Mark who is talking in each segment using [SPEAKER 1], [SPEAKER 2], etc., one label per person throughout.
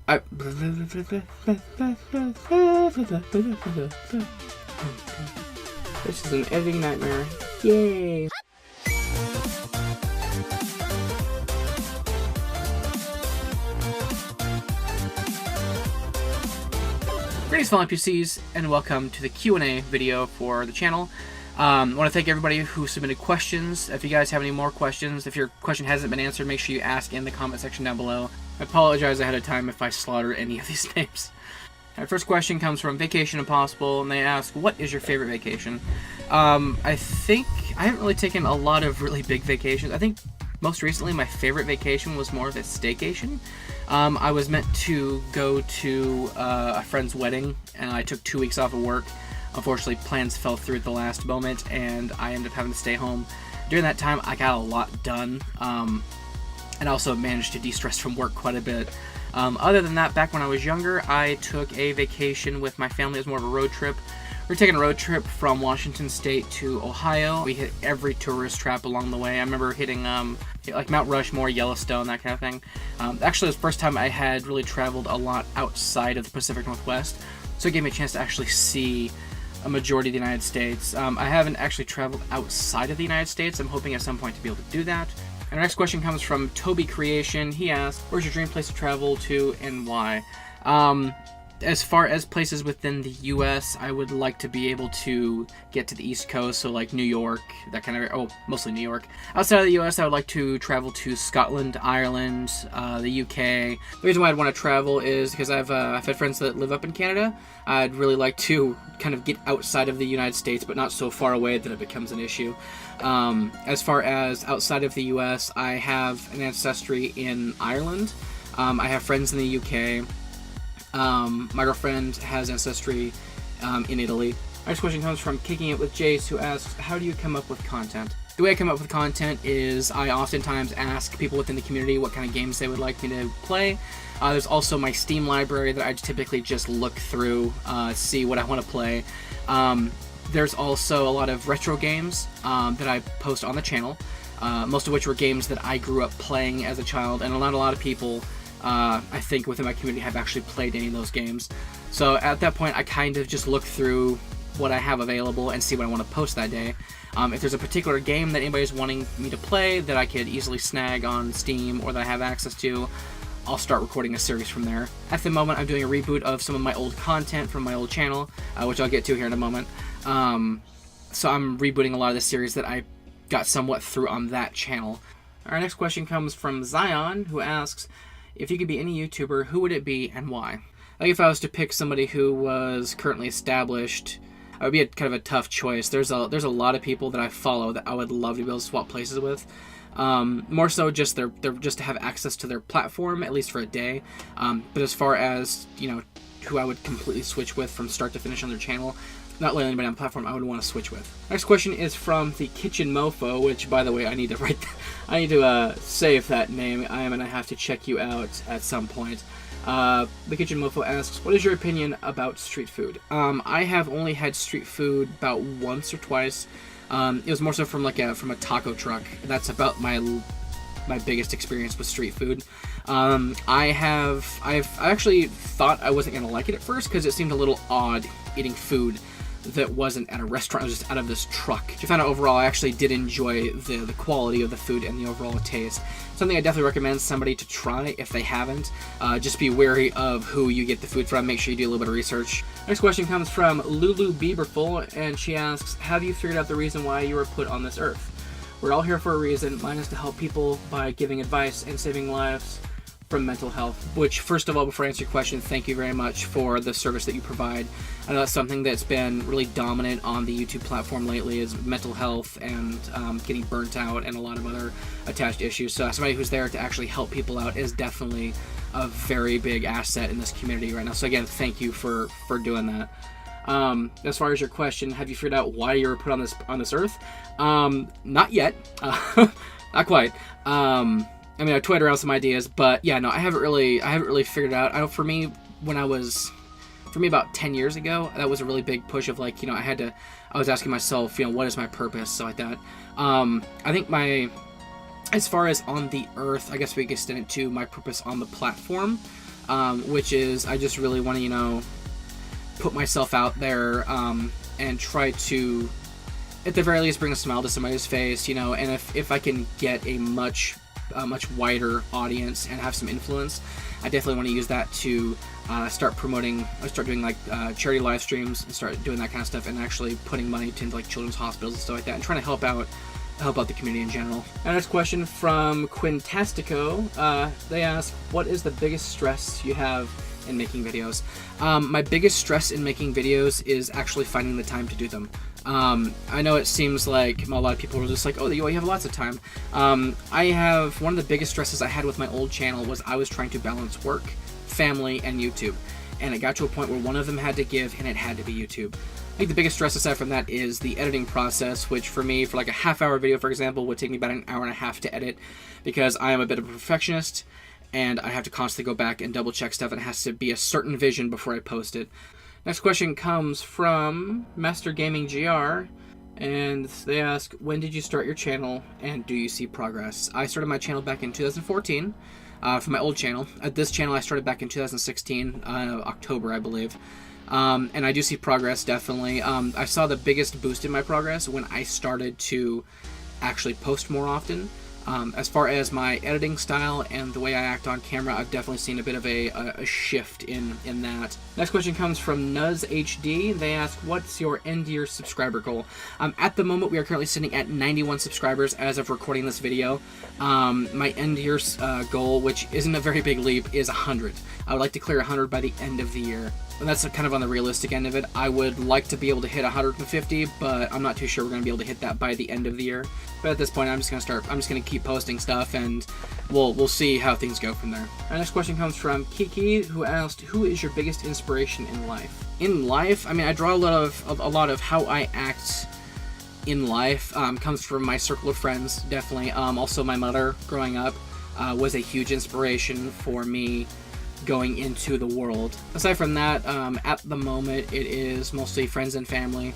[SPEAKER 1] This is an editing nightmare. Yay! Greetings, fellow NPCs, and welcome to the Q&A video for the channel. I want to thank everybody who submitted questions. If you guys have any more questions, if your question hasn't been answered, make sure you ask in the comment section down below. I apologize ahead of time if I slaughter any of these names. Our first question comes from Vacation Impossible, and they ask, what is your favorite vacation? I think I haven't really taken a lot of really big vacations. I think most recently my favorite vacation was more of a staycation. I was meant to go to a friend's wedding, and I took 2 weeks off of work. Unfortunately, plans fell through at the last moment, and I ended up having to stay home. During that time, I got a lot done, and also managed to de-stress from work quite a bit. Other than that, back when I was younger, I took a vacation with my family. It was more of a road trip. We were taking a road trip from Washington State to Ohio. We hit every tourist trap along the way. I remember hitting like Mount Rushmore, Yellowstone, that kind of thing. Actually, it was the first time I had really traveled a lot outside of the Pacific Northwest, so it gave me a chance to actually see a majority of the United States. I haven't actually traveled outside of the United States. I'm hoping at some point to be able to do that. And our next question comes from Toby Creation. He asked, where's your dream place to travel to and why? As far as places within the U.S., I would like to be able to get to the East Coast, so like New York, that kind of, mostly New York. Outside of the U.S., I would like to travel to Scotland, Ireland, the U.K. The reason why I'd want to travel is because I've had friends that live up in Canada. I'd really like to kind of get outside of the United States, but not so far away that it becomes an issue. As far as outside of the U.S., I have an ancestry in Ireland. I have friends in the U.K., my girlfriend has ancestry in Italy. Our next question comes from Kicking It with Jace, who asks, how do you come up with content? The way I come up with content is I oftentimes ask people within the community what kind of games they would like me to play. There's also my Steam library that I typically just look through, see what I want to play. There's also a lot of retro games that I post on the channel, most of which were games that I grew up playing as a child, and not a lot of people I think within my community have actually played any of those games. So at that point, I kind of just look through what I have available and see what I want to post that day. If there's a particular game that anybody's wanting me to play that I could easily snag on Steam or that I have access to, I'll start recording a series from there. At the moment, I'm doing a reboot of some of my old content from my old channel, which I'll get to here in a moment. So I'm rebooting a lot of the series that I got somewhat through on that channel. Our next question comes from Zyon, who asks, if you could be any YouTuber, who would it be and why? Like if I was to pick somebody who was currently established, it would be kind of a tough choice. There's a lot of people that I follow that I would love to be able to swap places with. More so just just to have access to their platform, at least for a day. But as far as, who I would completely switch with from start to finish on their channel, not letting anybody on the platform I would want to switch with. Next question is from TheKitchenMoFo, which, by the way, I need to save that name. I am going to have to check you out at some point. TheKitchenMoFo asks, what is your opinion about street food? I have only had street food about once or twice. It was more so from a taco truck. That's about my biggest experience with street food. I've actually thought I wasn't gonna like it at first because it seemed a little odd eating food that wasn't at a restaurant. It was just out of this truck. I found out overall I actually did enjoy the quality of the food and the overall taste. Something I definitely recommend somebody to try if they haven't. Just be wary of who you get the food from. Make sure you do a little bit of research. Next question comes from Louloubieberful, and she asks, have you figured out the reason why you were put on this earth? We're all here for a reason. Mine is to help people by giving advice and saving lives from mental health. Which, first of all, before I answer your question, thank you very much for the service that you provide. I know that's something that's been really dominant on the YouTube platform lately, is mental health and getting burnt out and a lot of other attached issues. So somebody who's there to actually help people out is definitely a very big asset in this community right now. So again, thank you for doing that. As far as your question, have you figured out why you were put on this earth? Not yet. Not quite. I mean, I toyed around some ideas, but yeah, no, I haven't really figured it out. I know for me, about 10 years ago, that was a really big push of like, I was asking myself, what is my purpose, so like that. I think as far as on the earth, I guess we could extend it to my purpose on the platform. which is I just really want to, you know, put myself out there and try to, at the very least, bring a smile to somebody's face, you know, and if I can get a much wider audience and have some influence, I definitely want to use that to start doing like charity live streams and start doing that kind of stuff, and actually putting money into like children's hospitals and stuff like that, and trying to help out the community in general. Our next question from Quinntastico. They ask, what is the biggest stress you have in making videos? My biggest stress in making videos is actually finding the time to do them. I know it seems like a lot of people are just like, oh, you have lots of time. I have, one of the biggest stresses I had with my old channel was I was trying to balance work, family, and YouTube. And it got to a point where one of them had to give, and it had to be YouTube. I think the biggest stress aside from that is the editing process, which for me, for like a half-hour video, for example, would take me about an hour and a half to edit, because I am a bit of a perfectionist, and I have to constantly go back and double-check stuff, and it has to be a certain vision before I post it. Next question comes from MasterGamingGR, and they ask, when did you start your channel, and do you see progress? I started my channel back in 2014, for my old channel. At this channel, I started back in 2016, October, I believe. And I do see progress, definitely. I saw the biggest boost in my progress when I started to actually post more often. As far as my editing style and the way I act on camera, I've definitely seen a bit of a shift in that. Next question comes from NuzHD. They ask, what's your end-year subscriber goal? At the moment, we are currently sitting at 91 subscribers as of recording this video. My end-year goal, which isn't a very big leap, is 100. I would like to clear 100 by the end of the year. And that's kind of on the realistic end of it. I would like to be able to hit 150, but I'm not too sure we're going to be able to hit that by the end of the year. But at this point, I'm just going to keep posting stuff, and we'll see how things go from there. Our next question comes from Kekke, who asked, who is your biggest inspiration in life? In life, I mean, I draw a lot of how I act in life comes from my circle of friends, definitely. Also, my mother growing up was a huge inspiration for me going into the world. Aside from that, at the moment, it is mostly friends and family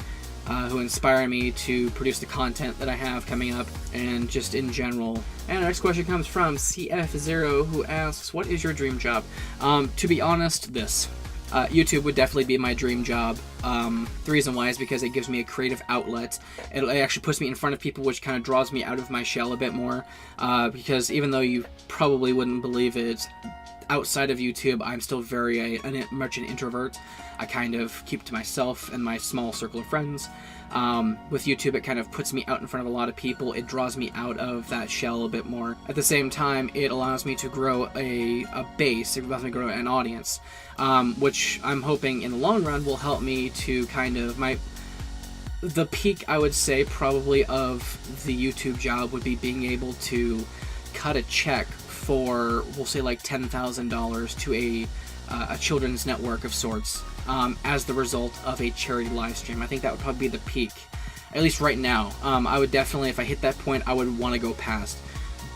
[SPEAKER 1] who inspire me to produce the content that I have coming up, and just in general. And our next question comes from CFZero, who asks, what is your dream job? To be honest, this. YouTube would definitely be my dream job. The reason why is because it gives me a creative outlet. It actually puts me in front of people, which kind of draws me out of my shell a bit more. Because even though you probably wouldn't believe it, outside of YouTube, I'm still very much an introvert. I kind of keep to myself and my small circle of friends. With YouTube, it kind of puts me out in front of a lot of people. It draws me out of that shell a bit more. At the same time, it allows me to grow a base. It allows me to grow an audience, which I'm hoping in the long run will help me to kind of the peak, I would say, probably of the YouTube job would be being able to cut a check for, we'll say, like $10,000 to a children's network of sorts, as the result of a charity live stream. I think that would probably be the peak, at least right now. I would definitely, if I hit that point, I would want to go past,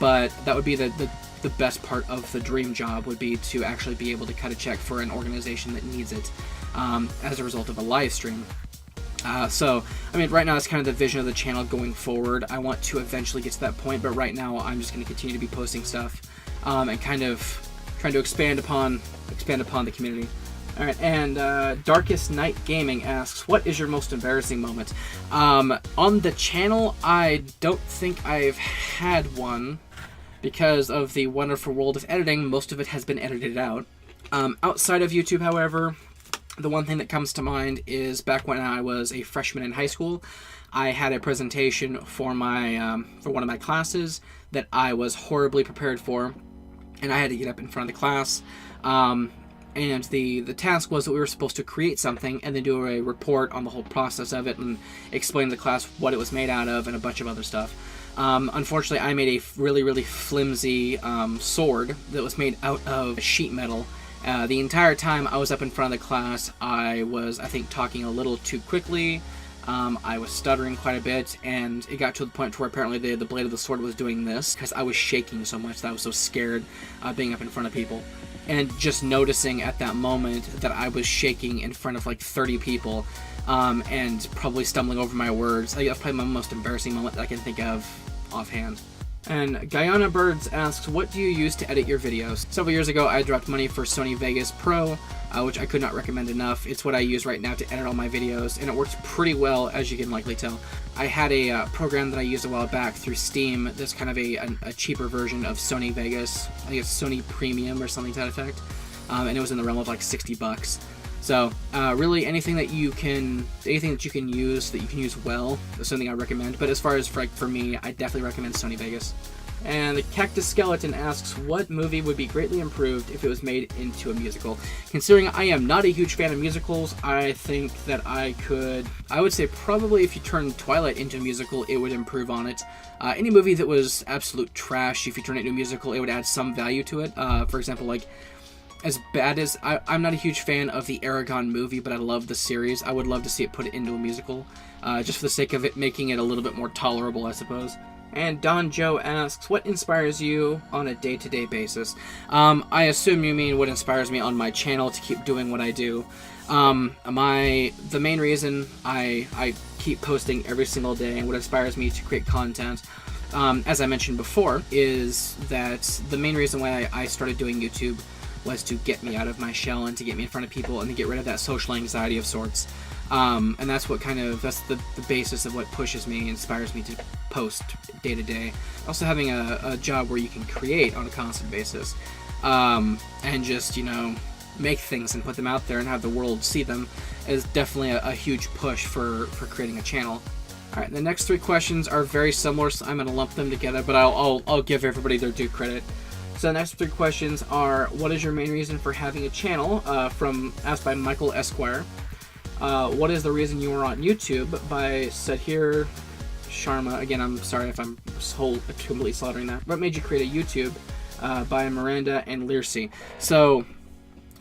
[SPEAKER 1] but that would be the best part of the dream job, would be to actually be able to cut a check for an organization that needs it, as a result of a live stream. So, I mean, right now it's kind of the vision of the channel going forward. I want to eventually get to that point, but right now I'm just going to continue to be posting stuff, and kind of trying to expand upon the community. Alright, and Darkest Night Gaming asks, what is your most embarrassing moment? On the channel, I don't think I've had one, because of the wonderful world of editing. Most of it has been edited out. Outside of YouTube, however, the one thing that comes to mind is back when I was a freshman in high school. I had a presentation for for one of my classes that I was horribly prepared for, and I had to get up in front of the class. And the task was that we were supposed to create something and then do a report on the whole process of it and explain to the class what it was made out of and a bunch of other stuff. Unfortunately, I made a really, really flimsy sword that was made out of sheet metal. The entire time I was up in front of the class, I was, I think, talking a little too quickly. I was stuttering quite a bit, and it got to the point where apparently the blade of the sword was doing this, because I was shaking so much that I was so scared being up in front of people. And just noticing at that moment that I was shaking in front of like 30 people, and probably stumbling over my words. I think that's probably my most embarrassing moment that I can think of offhand. And Guyana Birds asks, what do you use to edit your videos? Several years ago, I dropped money for Sony Vegas Pro, which I could not recommend enough. It's what I use right now to edit all my videos, and it works pretty well, as you can likely tell. I had a program that I used a while back through Steam that's kind of a cheaper version of Sony Vegas. I think it's Sony Premium or something to that effect, and it was in the realm of like $60. So really anything that you can use well is something I recommend. But as far as for me, I definitely recommend Sony Vegas. And the Cactus Skeleton asks, what movie would be greatly improved if it was made into a musical? Considering I am not a huge fan of musicals, I think that I would say probably if you turn Twilight into a musical, it would improve on it. Any movie that was absolute trash, if you turn it into a musical, it would add some value to it. For example, like, as bad as I'm not a huge fan of the Aragon movie, but I love the series. I would love to see it put into a musical, just for the sake of it making it a little bit more tolerable, I suppose. And Don Joe asks, what inspires you on a day-to-day basis? I assume you mean what inspires me on my channel to keep doing what I do. The main reason I keep posting every single day and what inspires me to create content, as I mentioned before, is that the main reason why I started doing YouTube was to get me out of my shell and to get me in front of people and to get rid of that social anxiety of sorts. And that's the basis of what pushes me, inspires me to post day to day. Also having a job where you can create on a constant basis, and just, make things and put them out there and have the world see them is definitely a huge push for creating a channel. Alright, the next 3 questions are very similar, so I'm going to lump them together, but I'll give everybody their due credit. So the next 3 questions are, what is your main reason for having a channel? Asked by Michael Esquire. What is the reason you are on YouTube? By Sudhir Sharma. Again, I'm sorry if I'm completely slaughtering that. What made you create a YouTube? By Miranda and Learcy. So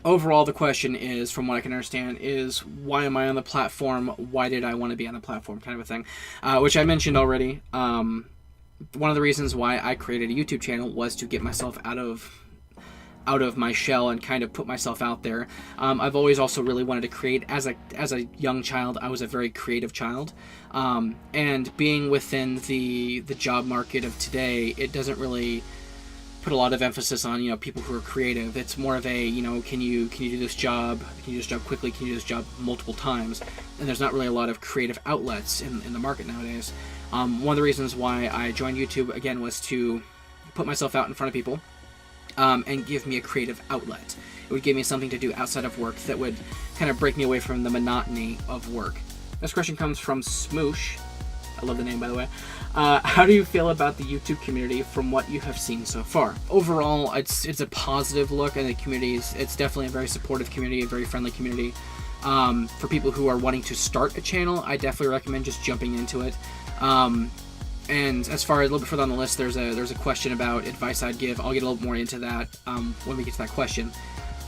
[SPEAKER 1] overall, the question is, from what I can understand, is why am I on the platform? Why did I want to be on the platform? Kind of a thing, which I mentioned already. One of the reasons why I created a YouTube channel was to get myself out of my shell and kind of put myself out there. I've always also really wanted to create. As a young child, I was a very creative child, and being within the job market of today, it doesn't really put a lot of emphasis on people who are creative. It's more of a can you do this job? Can you do this job quickly? Can you do this job multiple times? And there's not really a lot of creative outlets in the market nowadays. One of the reasons why I joined YouTube, again, was to put myself out in front of people, and give me a creative outlet. It would give me something to do outside of work that would kind of break me away from the monotony of work. This question comes from Smoosh. I love the name, by the way. How do you feel about the YouTube community from what you have seen so far? Overall, it's a positive look, and the community it's definitely a very supportive community, a very friendly community. For people who are wanting to start a channel, I definitely recommend just jumping into it. And as far as a little bit further on the list, there's a question about advice I'd give. I'll get a little more into that when we get to that question.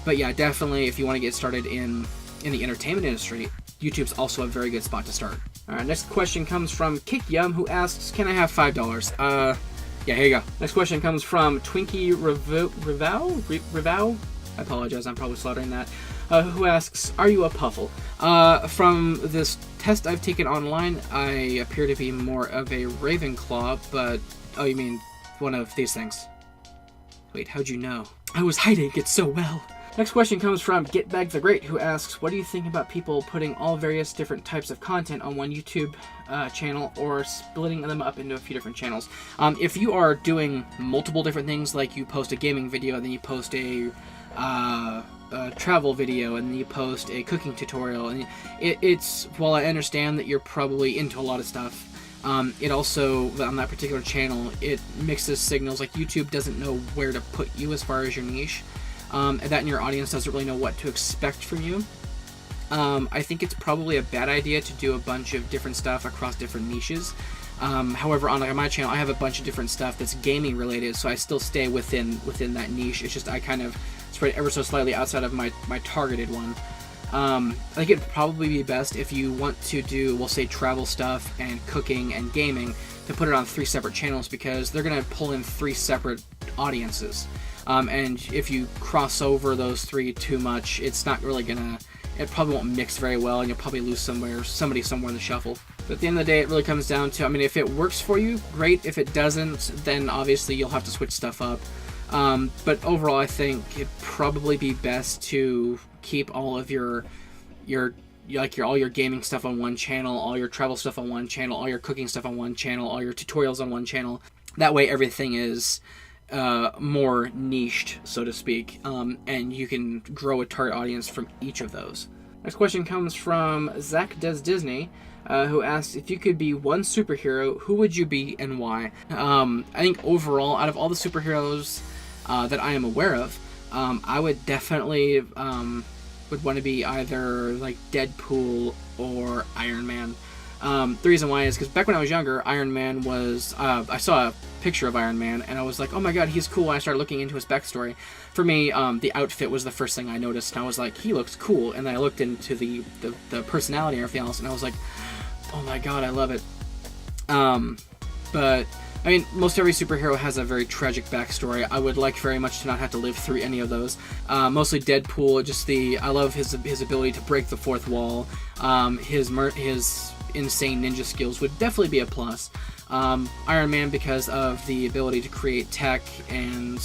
[SPEAKER 1] But yeah, definitely, if you want to get started in the entertainment industry, YouTube's also a very good spot to start. Alright, next question comes from Kekke, who asks, can I have $5? Yeah, here you go. Next question comes from Twinkie Rivau? I apologize, I'm probably slaughtering that. Who asks, are you a puffle? From this test I've taken online, I appear to be more of a Ravenclaw, but... Oh, you mean one of these things. Wait, how'd you know? I was hiding it so well. Next question comes from Getbag the Great, who asks, what do you think about people putting all various different types of content on one YouTube channel, or splitting them up into a few different channels? If you are doing multiple different things, like you post a gaming video, and then you post a travel video, and then you post a cooking tutorial, and it's while I understand that you're probably into a lot of stuff, it also, on that particular channel, it mixes signals. Like, YouTube doesn't know where to put you as far as your niche, and that in your audience doesn't really know what to expect from you. I think it's probably a bad idea to do a bunch of different stuff across different niches. However, on my channel, I have a bunch of different stuff that's gaming related, so I still stay within that niche. It's just I kind of spread ever so slightly outside of my targeted one. I think it'd probably be best if you want to do, we'll say, travel stuff and cooking and gaming, to put it on 3 separate channels, because they're going to pull in 3 separate audiences. And if you cross over those 3 too much, it's not really gonna, it probably won't mix very well, and you'll probably lose somebody somewhere in the shuffle. But at the end of the day, it really comes down to, I mean, if it works for you, great. If it doesn't, then obviously you'll have to switch stuff up. But overall, I think it'd probably be best to keep all of your all your gaming stuff on one channel, all your travel stuff on one channel, all your cooking stuff on one channel, all your tutorials on one channel. That way, everything is more niched, so to speak, and you can grow a target audience from each of those. Next question comes from Zach Does Disney, who asks, if you could be one superhero, who would you be and why? I think overall, out of all the superheroes that I am aware of, I would definitely would want to be either like Deadpool or Iron Man. The reason why is because back when I was younger, Iron Man was, I saw a picture of Iron Man and I was like, oh my god, he's cool. And I started looking into his backstory. For me, the outfit was the first thing I noticed, and I was like, he looks cool. And then I looked into the personality and everything else, and I was like, oh my god, I love it. But I mean, most every superhero has a very tragic backstory. I would like very much to not have to live through any of those. Mostly Deadpool, just I love his ability to break the fourth wall. His insane ninja skills would definitely be a plus. Iron Man because of the ability to create tech and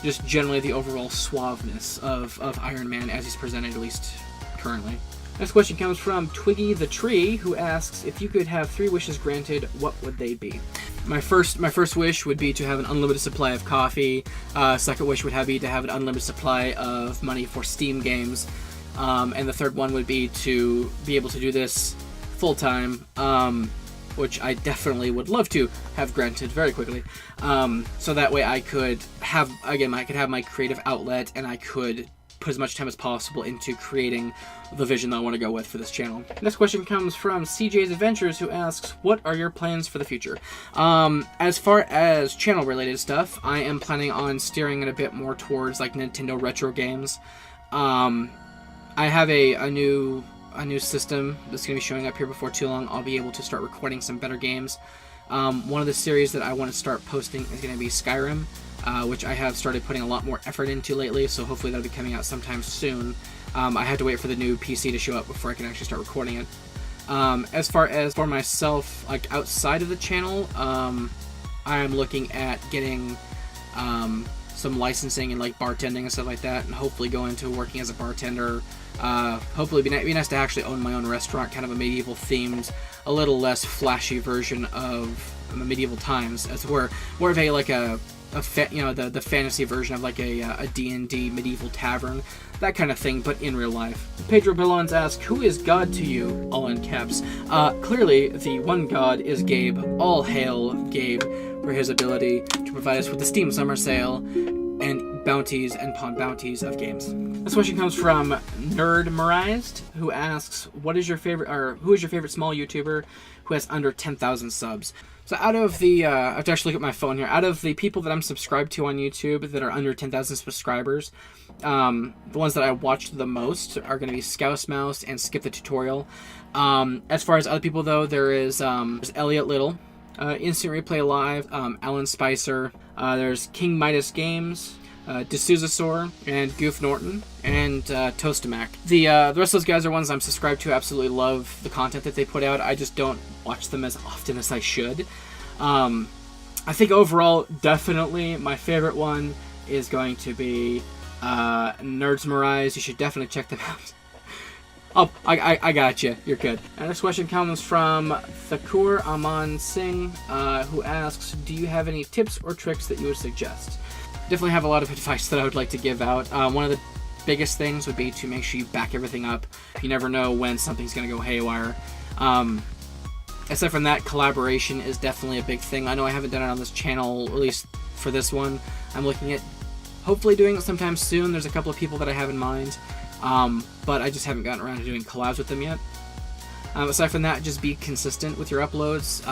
[SPEAKER 1] just generally the overall suaveness of Iron Man as he's presented, at least currently. Next question comes from Twiggy the Tree, who asks, if you could have 3 wishes granted, what would they be? My first wish would be to have an unlimited supply of coffee. Second wish would be to have an unlimited supply of money for Steam games. And the third one would be to be able to do this full-time, which I definitely would love to have granted very quickly. So that way I could have my creative outlet, and I could put as much time as possible into creating the vision that I want to go with for this channel. Next question comes from CJ's Adventures, who asks, what are your plans for the future? As far as channel related stuff, I am planning on steering it a bit more towards like Nintendo retro games. I have a new system that's going to be showing up here before too long. I'll be able to start recording some better games. One of the series that I want to start posting is going to be Skyrim, which I have started putting a lot more effort into lately, so hopefully that'll be coming out sometime soon. I have to wait for the new PC to show up before I can actually start recording it. As far as for myself, like outside of the channel, I am looking at getting some licensing and like bartending and stuff like that, and hopefully go into working as a bartender. Hopefully it'd be nice to actually own my own restaurant, kind of a medieval themed, a little less flashy version of medieval times, as more of a like the fantasy version of like a D&D medieval tavern, that kind of thing, but in real life. Pedro Billons asks, who is God to you? All in caps. Clearly, the one God is Gabe. All hail Gabe for his ability to provide us with the Steam Summer Sale and bounties and pawn bounties of games. This question comes from Nerdmerized, who asks, who is your favorite small YouTuber who has under 10,000 subs? So out of the, I have to actually look at my phone here, out of the people that I'm subscribed to on YouTube that are under 10,000 subscribers, the ones that I watched the most are going to be Scouse Mouse and Skip the Tutorial. As far as other people though, there's Elliot Little, Instant Replay Live, Alan Spicer, there's King Midas Games, D'Souzasaur, and Goof Norton, and Toastamac. The rest of those guys are ones I'm subscribed to. Absolutely love the content that they put out. I just don't watch them as often as I should. I think overall, definitely my favorite one is going to be Nerdsmerize. You should definitely check them out. Oh, I got you. You're good. And this question comes from Thakur Aman Singh, who asks, do you have any tips or tricks that you would suggest? Definitely have a lot of advice that I would like to give out. One of the biggest things would be to make sure you back everything up. You never know when something's going to go haywire. Aside from that, collaboration is definitely a big thing. I know I haven't done it on this channel, at least for this one. I'm looking at hopefully doing it sometime soon. There's a couple of people that I have in mind, but I just haven't gotten around to doing collabs with them yet. Aside from that, just be consistent with your uploads.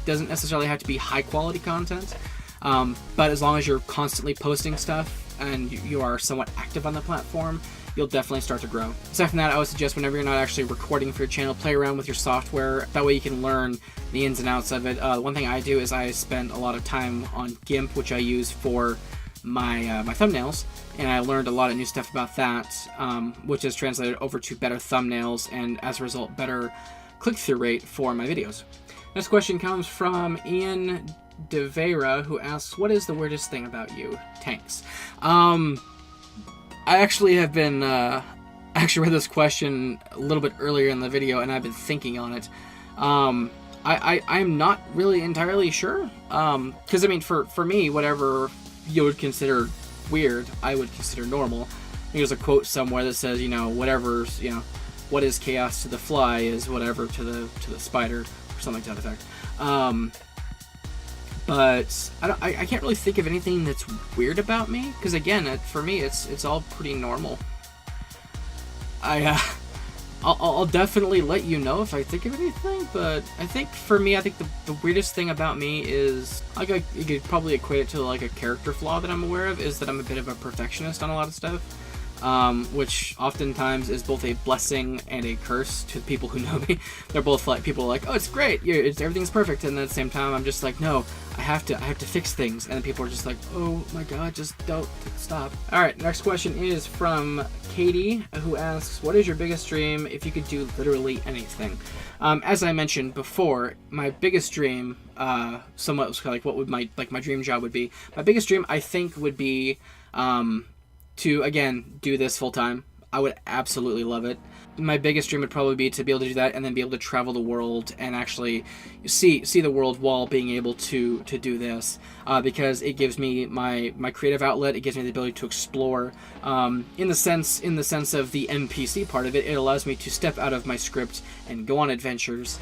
[SPEAKER 1] Doesn't necessarily have to be high quality content. But as long as you're constantly posting stuff and you are somewhat active on the platform, you'll definitely start to grow. Aside from that, I would suggest whenever you're not actually recording for your channel, play around with your software. That way you can learn the ins and outs of it. One thing I do is I spend a lot of time on GIMP, which I use for my my thumbnails, and I learned a lot of new stuff about that, which is translated over to better thumbnails, and as a result, better click-through rate for my videos. Next question comes from Ian DeVera, who asks, what is the weirdest thing about you? Tanks. I actually have been, actually read this question a little bit earlier in the video, and I've been thinking on it. I'm not really entirely sure. Because, I mean, for me, whatever you would consider weird, I would consider normal. I think there's a quote somewhere that says, you know, whatever's, you know, what is chaos to the fly is whatever to the spider, or something to that effect. But I can't really think of anything that's weird about me, because again, for me, it's all pretty normal. I'll definitely let you know if I think of anything, but I think for me, I think the weirdest thing about me is, like, you could probably equate it to like a character flaw that I'm aware of, is that I'm a bit of a perfectionist on a lot of stuff. Which oftentimes is both a blessing and a curse to the people who know me. They're both like, people are like, oh, it's great, everything's perfect, and then at the same time, I'm just like, no, I have to fix things, and then people are just like, oh my god, just don't, stop. Alright, next question is from Katie, who asks, what is your biggest dream if you could do literally anything? As I mentioned before, my biggest dream, somewhat was like, what would my dream job would be. My biggest dream, I think, would be, to, again, do this full-time. I would absolutely love it. My biggest dream would probably be to be able to do that and then be able to travel the world and actually see the world while being able to do this, because it gives me my creative outlet. It gives me the ability to explore. In the sense of the NPC part of it, it allows me to step out of my script and go on adventures,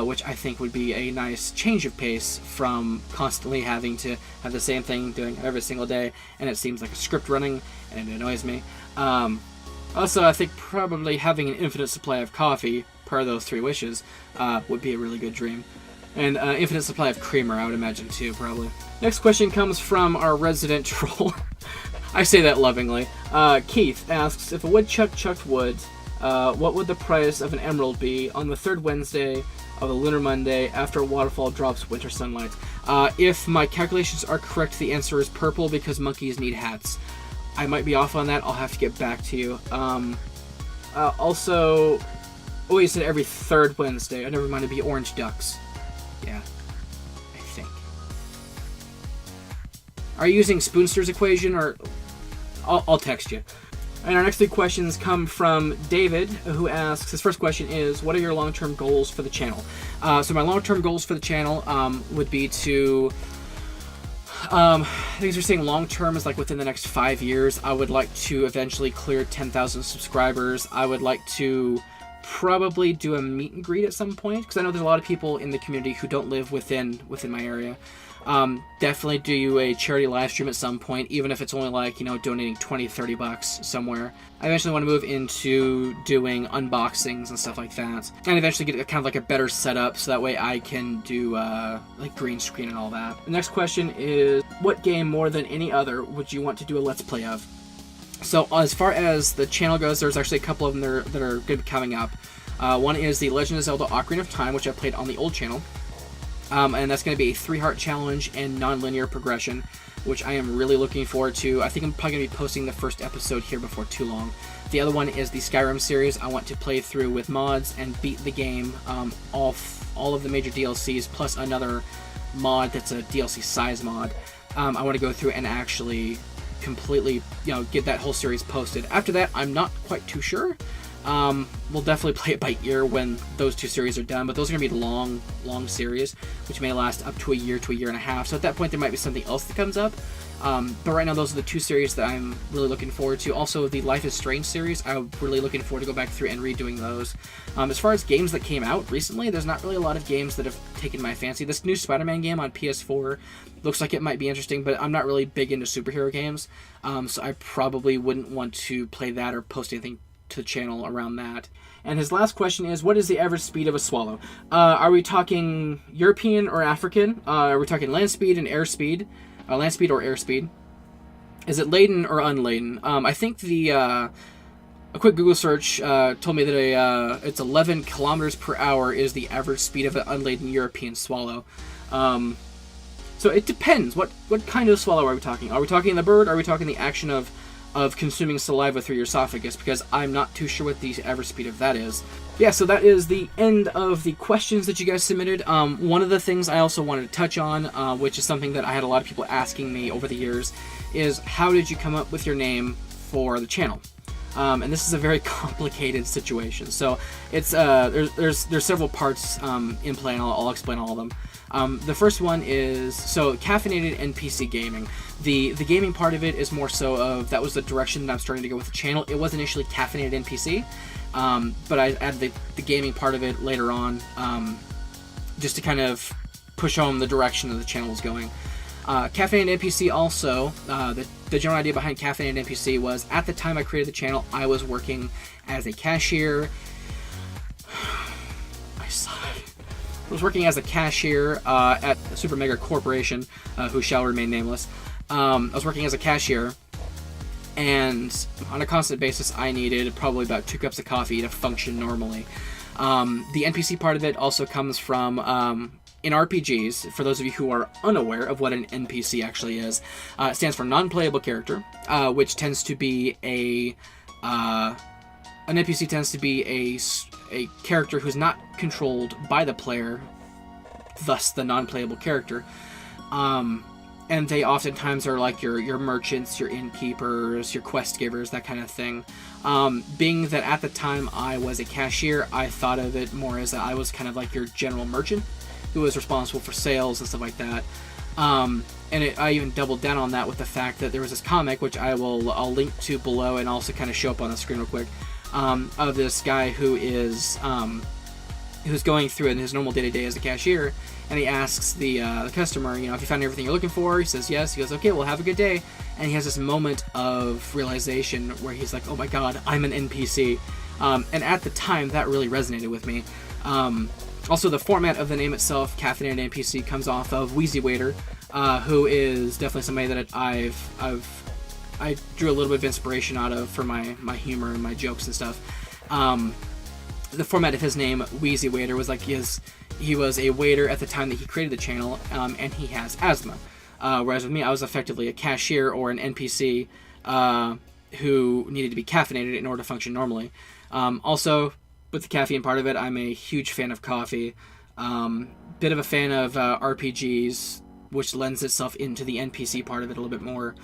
[SPEAKER 1] which I think would be a nice change of pace from constantly having to have the same thing doing every single day, and it seems like a script running, and it annoys me. Also, I think probably having an infinite supply of coffee, per those 3 wishes, would be a really good dream. And infinite supply of creamer, I would imagine, too, probably. Next question comes from our resident troll. I say that lovingly. Keith asks, if a woodchuck chucked wood, what would the price of an emerald be on the 3rd Wednesday of the lunar Monday after a waterfall drops winter sunlight? If my calculations are correct, the answer is purple, because monkeys need hats. I might be off on that. I'll have to get back to you. Also, oh, you said every 3rd Wednesday. I never mind, it'd be orange ducks. Yeah, I think. Are you using Spoonster's equation, or I'll text you. And our next 3 questions come from David, who asks, his first question is, what are your long-term goals for the channel? So my long-term goals for the channel would be to... I think we're saying long-term is like within the next 5 years. I would like to eventually clear 10,000 subscribers. I would like to probably do a meet and greet at some point, because I know there's a lot of people in the community who don't live within my area. Definitely do a charity live stream at some point, even if it's only like, you know, donating $20-30 somewhere. I eventually want to move into doing unboxings and stuff like that, and eventually get kind of like a better setup so that way I can do like green screen and all that. The next question is, what game more than any other would you want to do a let's play of? So as far as the channel goes, there's actually a couple of them that are going to be coming up. One is the Legend of Zelda Ocarina of Time, which I played on the old channel. And that's going to be a 3-heart challenge and non-linear progression, which I am really looking forward to. I think I'm probably going to be posting the first episode here before too long. The other one is the Skyrim series. I want to play through with mods and beat the game, all of the major DLCs, plus another mod that's a DLC size mod. I want to go through and actually completely, you know, get that whole series posted. After that, I'm not quite too sure. We'll definitely play it by ear when those 2 series are done, but those are going to be long series, which may last up to a year and a half. So at that point, there might be something else that comes up. But right now, those are the 2 series that I'm really looking forward to. Also, the Life is Strange series, I'm really looking forward to go back through and redoing those. As far as games that came out recently, there's not really a lot of games that have taken my fancy. This new Spider-Man game on PS4 looks like it might be interesting, but I'm not really big into superhero games, so I probably wouldn't want to play that or post anything to the channel around that. And his last question is, what is the average speed of a swallow? Are we talking European or African? Are we talking land speed and air speed? Land speed or air speed? Is it laden or unladen? I think a quick Google search told me that it's 11 kilometers per hour is the average speed of an unladen European swallow. So it depends. What kind of swallow are we talking? Are we talking the bird? Are we talking the action of of consuming saliva through your esophagus, because I'm not too sure what the average speed of that is. Yeah, so that is the end of the questions that you guys submitted. One of the things I also wanted to touch on, which is something that I had a lot of people asking me over the years, is how did you come up with your name for the channel? And this is a very complicated situation. So it's there's several parts in play, and I'll explain all of them. The first one is, so Caffeinated NPC gaming. The gaming part of it is more so of, that was the direction that I'm starting to go with the channel. It was initially Caffeinated NPC, but I added the gaming part of it later on, just to kind of push home the direction that the channel was going. Caffeinated NPC also, the general idea behind Caffeinated NPC was, at the time I created the channel, I was working as a cashier. I was working as a cashier at a super mega corporation, who shall remain nameless. I was working as a cashier, and on a constant basis I needed probably about 2 cups of coffee to function normally. The NPC part of it also comes from, in RPGs, for those of you who are unaware of what an NPC actually is, it stands for non-playable character, which tends to be an NPC tends to be a character who's not controlled by the player, thus the non-playable character. And they oftentimes are like your merchants, your innkeepers, your quest givers, that kind of thing. Being that at the time I was a cashier, I thought of it more as that I was kind of like your general merchant who was responsible for sales and stuff like that. I even doubled down on that with the fact that there was this comic, which I'll link to below and also kind of show up on the screen real quick, of this guy who is who's going through in his normal day-to-day as a cashier, and he asks the customer, if you found everything you're looking for. He says yes. He goes, okay, well, have a good day. And he has this moment of realization where he's like, oh my god, I'm an NPC. And at the time, that really resonated with me. Also, the format of the name itself, Caffeinated NPC, comes off of Wheezy Waiter, who is definitely somebody that I drew a little bit of inspiration out of for my humor and my jokes and stuff. The format of his name, Wheezy Waiter, was like he was a waiter at the time that he created the channel, and he has asthma. Whereas with me, I was effectively a cashier or an NPC who needed to be caffeinated in order to function normally. Also, with the caffeine part of it, I'm a huge fan of coffee. Bit of a fan of RPGs, which lends itself into the NPC part of it a little bit more.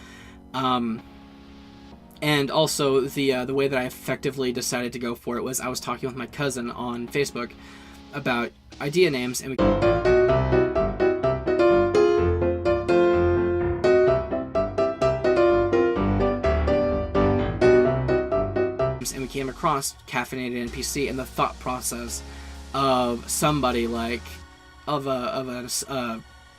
[SPEAKER 1] And also, the way that I effectively decided to go for it was, I was talking with my cousin on Facebook about idea names, and we came across Caffeinated NPC, and the thought process of somebody like an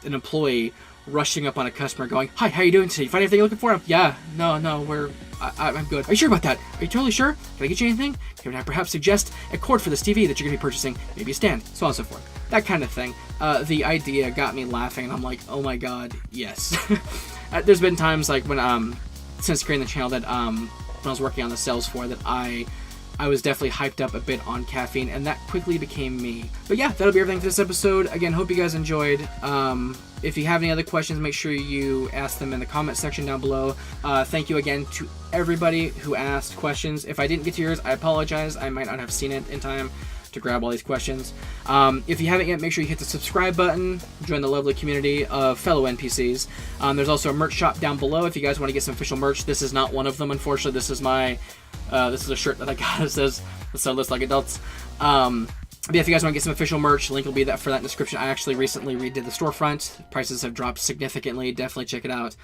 [SPEAKER 1] employee rushing up on a customer going, hi, how you doing today? You find anything you're looking for? Yeah, no, I'm good. Are you sure about that? Are you totally sure? Can I get you anything? Can I perhaps suggest a cord for this TV that you're going to be purchasing? Maybe a stand, so on and so forth. That kind of thing. The idea got me laughing, and I'm like, oh my god, yes. There's been times, like, when, since creating the channel, that, when I was working on the sales for, that I was definitely hyped up a bit on caffeine, and that quickly became me. But yeah, that'll be everything for this episode. Again, hope you guys enjoyed. If you have any other questions, make sure you ask them in the comment section down below. Thank you again to everybody who asked questions. If I didn't get to yours, I apologize. I might not have seen it in time to grab all these questions. If you haven't yet, make sure you hit the subscribe button, join the lovely community of fellow NPCs. There's also a merch shop down below if you guys want to get some official merch. This is not one of them, unfortunately. This is a shirt that I got that says "So List Like Adults." But yeah, if you guys want to get some official merch, link will be for that in the description. I actually recently redid the storefront. Prices have dropped significantly. Definitely check it out.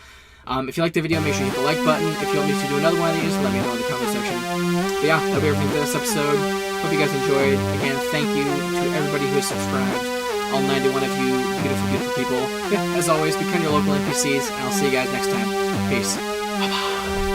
[SPEAKER 1] If you liked the video, make sure you hit the like button. If you want me to do another one of these, let me know in the comment section. But yeah, that'll be everything for this episode. Hope you guys enjoyed. Again, thank you to everybody who has subscribed. All 91 of you beautiful, beautiful people. Yeah, as always, be kind to your local NPCs, and I'll see you guys next time. Peace. Bye-bye.